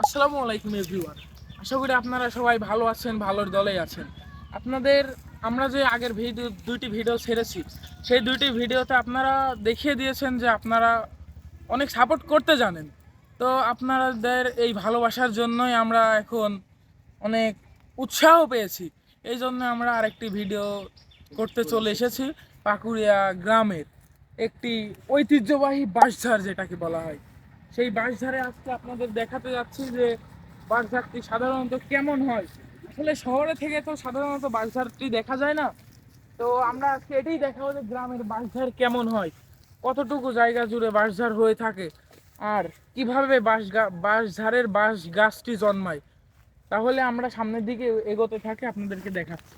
আসসালামু আলাইকুম এভরিওয়ান। আশা করি আপনারা সবাই ভালো আছেন, ভালোর দলেই আছেন। আপনাদের আমরা যে আগের দুইটি ভিডিও ছেড়েছি, সেই দুইটি ভিডিওতে আপনারা দেখিয়ে দিয়েছেন যে আপনারা অনেক সাপোর্ট করতে জানেন। তো আপনাদের এই ভালোবাসার জন্যই আমরা এখন অনেক উৎসাহ পেয়েছি। এই জন্য আমরা আরেকটি ভিডিও করতে চলে এসেছি পাকুড়িয়া গ্রামের একটি ঐতিহ্যবাহী বাঁশঝাড় যেটাকে বলা হয়। সেই বাঁশঝাড়ে আজকে আপনাদের দেখাতে যাচ্ছি যে বাঁশঝাড়টি সাধারণত কেমন হয়। আসলে শহরে থেকে তো সাধারণত বাঁশঝাড়টি দেখা যায় না। তো আমরা আজকে এটাই দেখাবো যে গ্রামের বাঁশঝাড় কেমন হয়, কতটুকু জায়গা জুড়ে বাঁশঝাড় হয়ে থাকে, আর কিভাবে বাঁশঝাড়ের বাঁশ গাছটি জন্মায়। তাহলে আমরা সামনের দিকে এগোতে থাকি, আপনাদেরকে দেখাচ্ছি।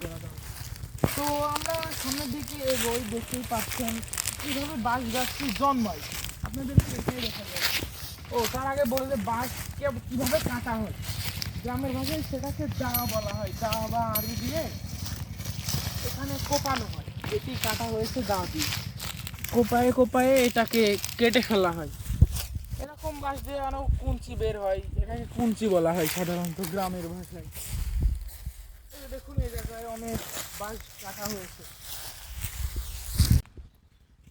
তো আমরা সামনের দিকে এগোই, দেখতেই পাচ্ছেন কিভাবে বাঁশ গাছটি জন্মায়, আপনাদেরকে এটাই দেখা যায়। ও তার আগে বলে যে বাঁশ কিভাবে কাটা হয়, গ্রামের ভাষায় সেটাকে দা বলা হয়। দা বা আড়ি দিয়ে এখানে কোপানো হয়, এটি কাটা হয়েছে দা দিয়ে। কোপায়ে কোপায়ে এটাকে কেটে ফেলা হয়। এরকম বাঁশ দিয়ে আরো কুঞ্চি বের হয়, এটাকে কুঞ্চি বলা হয় সাধারণত গ্রামের ভাষায়। এই দেখুন এই জায়গায় অনেক বাঁশ কাটা হয়েছে।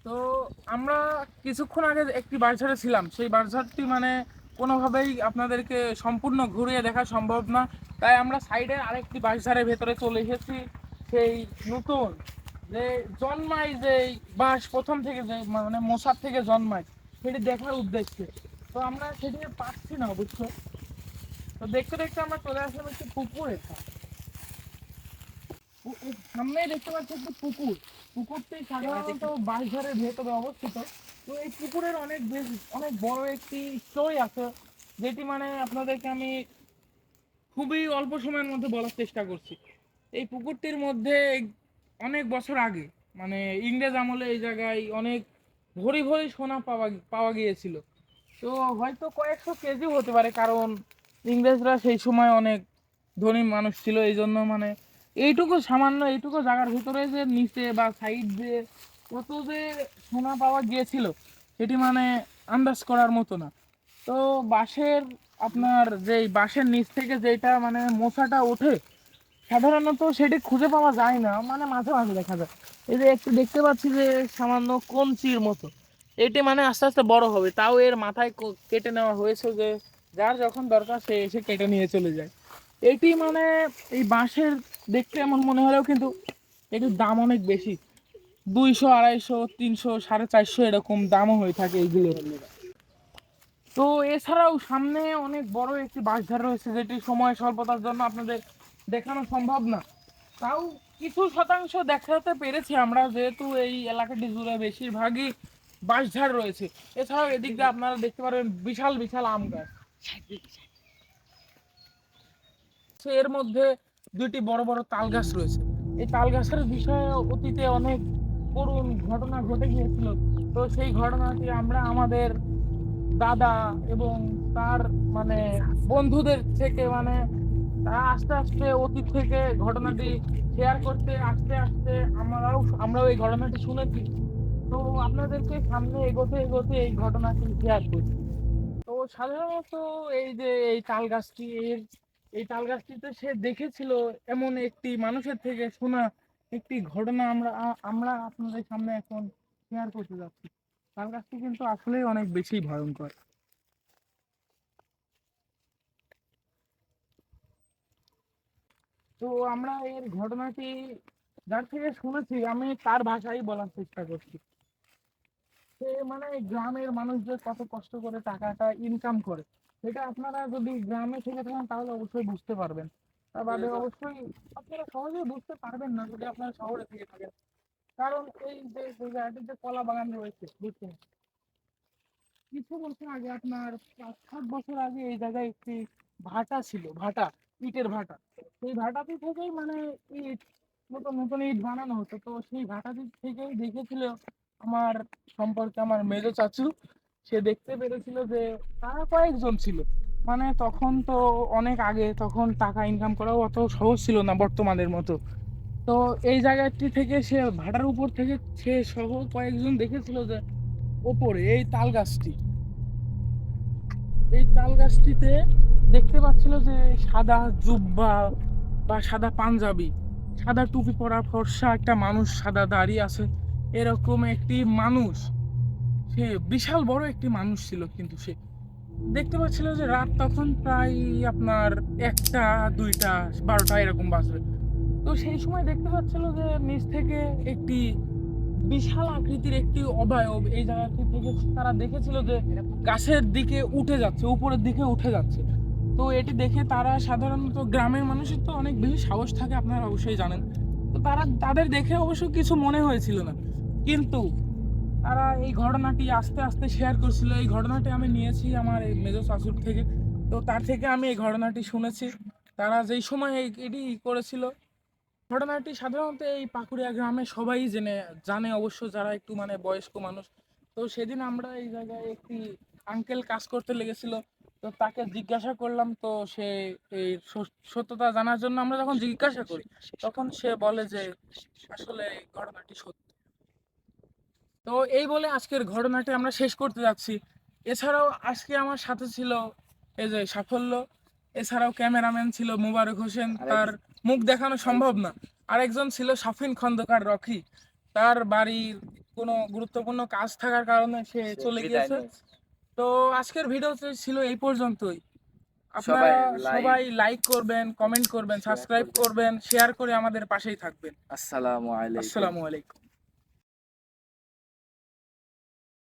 তো আমরা কিছুক্ষণ আগে একটি বাঁশঝাড়ে ছিলাম, সেই বাঁশঝাড়টি কোনোভাবেই আপনাদেরকে সম্পূর্ণ ঘুরিয়ে দেখা সম্ভব না। তাই আমরা সাইডে আরেকটি বাঁশঝাড়ের ভেতরে চলে এসেছি। সেই নতুন যে জন্মায়, যে বাঁশ প্রথম থেকে যে মশার থেকে জন্মায়, সেটি দেখার উদ্দেশ্যে। তো আমরা সেটি পাচ্ছি না অবশ্য। তো দেখতে দেখতে আমরা চলে আসলাম একটি পুকুরে। সামনেই দেখতে পাচ্ছি একটি পুকুর। পুকুরটি সাধারণত বাঁশঝাড়ের ভেতরে অবস্থিত। তো এই পুকুরের অনেক বড় একটি স্টোরি আছে, যেটি আপনাদেরকে আমি খুবই অল্প সময়ের মধ্যে বলার চেষ্টা করছি। এই পুকুরটির মধ্যে অনেক বছর আগে, ইংরেজ আমলে এই জায়গায় অনেক ভরি ভরি সোনা পাওয়া পাওয়া গিয়েছিল। তো হয়তো কয়েকশো কেজি হতে পারে, কারণ ইংরেজরা সেই সময় অনেক ধনী মানুষ ছিল। এই জন্য এইটুকু সামান্য এইটুকু জায়গার ভিতরে যে নিচে বা সাইড দিয়ে কত যে সোনা পাওয়া গিয়েছিল, এটি আন্দাজ করার মতো না। তো বাঁশের আপনার যেই বাঁশের নিচ থেকে যেটা মোছাটা ওঠে, সাধারণত সেটি খুঁজে পাওয়া যায় না, মাঝে মাঝে দেখা যায়। এই যে একটু দেখতে পাচ্ছি যে সামান্য কঞ্চির মতো, এটি আস্তে আস্তে বড় হবে, তাও এর মাথায় কেটে নেওয়া হয়েছে, যে যার যখন দরকার সে এসে কেটে নিয়ে চলে যায়। এটি এই বাঁশের দেখতে এমন মনে হলেও কিন্তু এটির দাম অনেক বেশি। 200, 250, 300, 450 এরকম দামও হয়ে থাকে এইগুলোর। তো এছাড়াও সামনে অনেক বড় একটি বাঁশঝাড় রয়েছে, যেটি সময় স্বল্পতার জন্য আপনাদের দেখানো সম্ভব না। তাও কিছু শতাংশ দেখাতে পেরেছি আমরা, যেহেতু এই এলাকাটি জুড়ে বেশিরভাগই বাঁশঝাড় রয়েছে। এছাড়াও এদিক দিয়ে আপনারা দেখতে পারবেন বিশাল বিশাল আম গাছ। এর মধ্যে দুইটি বড় বড় তাল গাছ রয়েছে। এই তাল গাছের বিষয়ে অতীতে অনেক করুণ ঘটনা ঘটে গিয়েছিল। তো সেই ঘটনাটি আমরা আমাদের দাদা এবং তার মানে বন্ধুদের থেকে তারা আস্তে আস্তে অতীত থেকে ঘটনাটি শেয়ার করতে আস্তে আস্তে আমরাও এই ঘটনাটি শুনেছি। তো আপনাদেরকে সামনে এগোতে এগোতে এই ঘটনাটি শেয়ার করছি। তো সাধারণত এই তাল গাছটিতে সে দেখেছিল এমন একটি মানুষের থেকে শোনা একটি ঘটনা আমরা আপনাদের সামনে এখন শেয়ার করতে যাচ্ছি। তাল গাছটি কিন্তু আসলেই অনেক বেশি ভয়ঙ্কর। তো আমরা এর ঘটনাটি যার থেকে শুনেছি, আমি তার ভাষায় বলার চেষ্টা করছি। সে গ্রামের মানুষদের কত কষ্ট করে টাকাটা ইনকাম করে, সেটা আপনারা যদি গ্রামে থেকে থাকেন তাহলে অবশ্যই বুঝতে পারবেন। তার বাদে অবশ্যই আপনারা সহজেই বুঝতে পারবেন না যদি আপনারা শহরে থেকে থাকেন। কারণ এই যে জায়গাটির যে কলা বাগান রয়েছে, বুঝছেন, কিছু বছর আগে আপনার 5-7 বছর আগে এই জায়গায় একটি ভাটা ছিল, ভাটা, ইটের ভাটা। সেই ভাটাটি থেকেই ইট, নতুন নতুন ইট বানানো হতো। তো সেই ভাটাটি থেকেই দেখেছিল আমার সম্পর্কে আমার মেজো চাচু। সে দেখতে পেরেছিল যে তারা কয়েকজন ছিল, তখন তো অনেক আগে, তখন টাকা ইনকাম করাও অত সহজ ছিল না বর্তমানের মতো। তো এই জায়গাটি থেকে সে ভাটার উপর থেকে সে সহ কয়েকজন দেখেছিল যে ওপরে এই তাল গাছটি এই তাল গাছটিতে দেখতে পাচ্ছিল যে সাদা জুব্বা বা সাদা পাঞ্জাবি, সাদা টুপি পরা ফর্সা একটা মানুষ সাদা দাঁড়িয়ে আছে, এরকম একটি মানুষ। সে বিশাল বড় একটি মানুষ ছিল, কিন্তু সে দেখতে পাচ্ছিল যে রাত তখন প্রায় আপনার 1টা 2টা 12টা এরকম বাজবে। তো সেই সময় দেখতে পাচ্ছিল যে নিচ থেকে একটি বিশাল আকৃতির একটি অবয়ব এই জায়গাটি থেকে তারা দেখেছিল যে গাছের দিকে উঠে যাচ্ছে, উপরের দিকে উঠে যাচ্ছে। তো এটি দেখে তারা, সাধারণত গ্রামের মানুষের তো অনেক বেশি সাহস থাকে, আপনারা অবশ্যই জানেন। তো তাদের দেখে অবশ্য কিছু মনে হয়েছিল না, কিন্তু তারা এই ঘটনাটি আস্তে আস্তে শেয়ার করছিল। এই ঘটনাটি আমি নিয়েছি আমার এই মেজো শাশুর থেকে। তো তার থেকে আমি এই ঘটনাটি শুনেছি। তারা যেই সময় এটি করেছিল, ঘটনাটি সাধারণত এই পাকুড়িয়া গ্রামে সবাই জানে অবশ্য, যারা একটু মানে বয়স্ক মানুষ। তো সেদিন আমরা এই জায়গায় একটি আঙ্কেল কাজ করতে লেগেছিল, তো তাকে জিজ্ঞাসা করলাম। তো সে এই সত্যতা জানার জন্য আমরা যখন জিজ্ঞাসা করি, তখন সে বলে যে আসলে এই ঘটনাটি সত্য। তো এই বলে আজকের ঘটনাটি আমরা শেষ করতে যাচ্ছি। এছাড়াও আজকে আমার সাথে ছিল এই যে সাফল্য, এছাড়াও ক্যামেরাম্যান ছিল মোবারক হোসেন, তার মুখ দেখানো সম্ভব না। আরেকজন ছিল শাফিন খন্দকার রকি, তার বাড়ির কোনো গুরুত্বপূর্ণ কাজ থাকার কারণে সে চলে গিয়েছে। তো আজকের ভিডিও ছিল এই পর্যন্তই। আপনারা সবাই লাইক করবেন, কমেন্ট করবেন, সাবস্ক্রাইব করবেন, শেয়ার করে আমাদের পাশেই থাকবেন। আসসালামু আলাইকুম। আসসালামু আলাইকুম।